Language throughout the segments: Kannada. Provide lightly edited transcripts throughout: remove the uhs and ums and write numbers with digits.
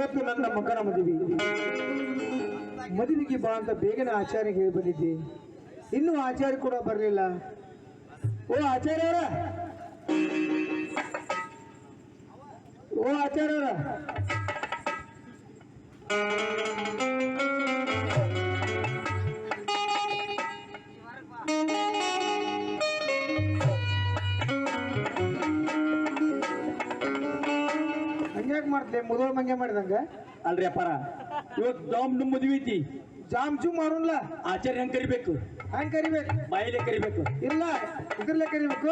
ಇವತ್ತು ನನ್ನ ಮಗನ ಮದುವೆಗೆ ಬಾ ಅಂತ ಬೇಗನೆ ಆಚಾರ್ಯ ಹೇಳಿ ಬಂದಿದ್ದೆ. ಇನ್ನೂ ಆಚಾರ್ಯ ಕೂಡ ಬರಲಿಲ್ಲ. ಓ ಆಚಾರ್ಯವರ, ಓ ಆಚಾರ್ಯವರ, ಹಂಗ್ಯಾಕ್ ಮಾಡ್ತೇ ಮುದೋಳ ಮಂಗೆ ಮಾಡಿದಂಗ ಅಲ್ರಿ ಅಪ್ಪಾರ, ಇವತ್ತು ಜಾಮ್ ಮದುವೆ ಐತಿ. ಜಾಮ್ ಜುಮ್ ಮಾಡೋಲ್ಲ. ಆಚಾರ್ಯ ಹೆಂಗ್ ಕರಿಬೇಕು? ಹೆಂಗ್ ಕರಿಬೇಕು? ಬಾಯಿಲೆ ಕರಿಬೇಕು. ಇಲ್ಲ, ಇದ್ರಲ್ಲೇ ಕರಿಬೇಕು.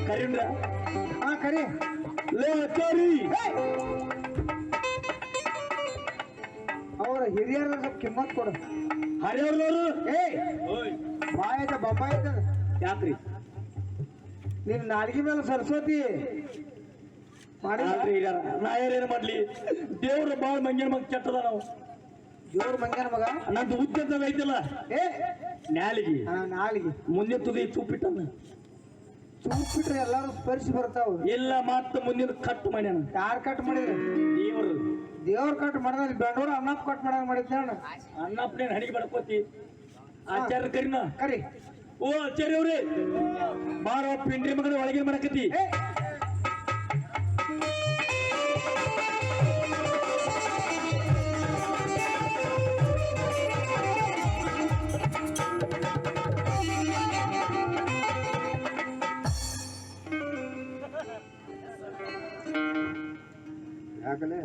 ಕರೀನ್ರ? ಹಾ ಕರಿ. ಲೇ ಆಚಾರಿ, ಅವರ ಹಿರಿಯರ ಸ್ವಲ್ಪ ಕಿಮ್ಮತ್ ಕೊಡು. ಹರಿಯವ್ರದವ್ರು ಬಾಯದ ಬೊಂಬಾಯಿ ಐತದ. ಯಾಕ್ರಿ? ನಿನ್ ನಾಲ್ಗಿ ಮೇಲೆ ಸರಸ್ವತಿ ಮಾಡಿ. ನಾ ಯಾರೇನು ಮಾಡ್ಲಿ? ದೇವ್ರ ಬಾಳ್ ಮಂಗ್ಯನ ಮಗ ಕೆಟ್ಟದ. ನಾವು ದೇವ್ರ ಮಂಗ್ಯನ ಮಗ. ನಂದು ಉದ್ದ ಐತಲ್ಲ ನಾಲಿಗೆ, ನಾಲಿಗೆ ಮುಂದಿನ ತುದಿ ತುಪ್ಪಿಟ್ಟನ. ಚೂಪಿಟ್ರೆ ಎಲ್ಲಾರು ಸ್ಪರ್ಶಿ ಬರ್ತಾವ. ಇಲ್ಲ, ಮತ್ತ ಮುಂದಿನ ಕಟ್ ಮಾಡ್ಯಾನ. ಯಾರು ಕಟ್ ಮಾಡಿದ್ರು? ದೇವ್ರು. ದೇವ್ರ ಕಟ್ ಮಾಡಿದ್ರೆ ಬೆಂಡೂರು ಅನ್ನಪ್ಪ ಕಟ್ ಮಾಡಂಗ ಮಾಡಿದ್ದೆ. ಅನ್ನಪ್ಪನೇನು ಹಣಿಗೆ ಬಡ್ಕೋತಿ? ಆಚಾರ್ಯ ಕರಿನ ಕರಿ. ಓ ಆಚಾರ್ಯ ಅವ್ರಿ, ಬಾರ ಪಿಂಡ್ರಿ ಮಗನ ಒಳಗಿನ ಮಾಡಕತಿ. ಯಾಕಲೆ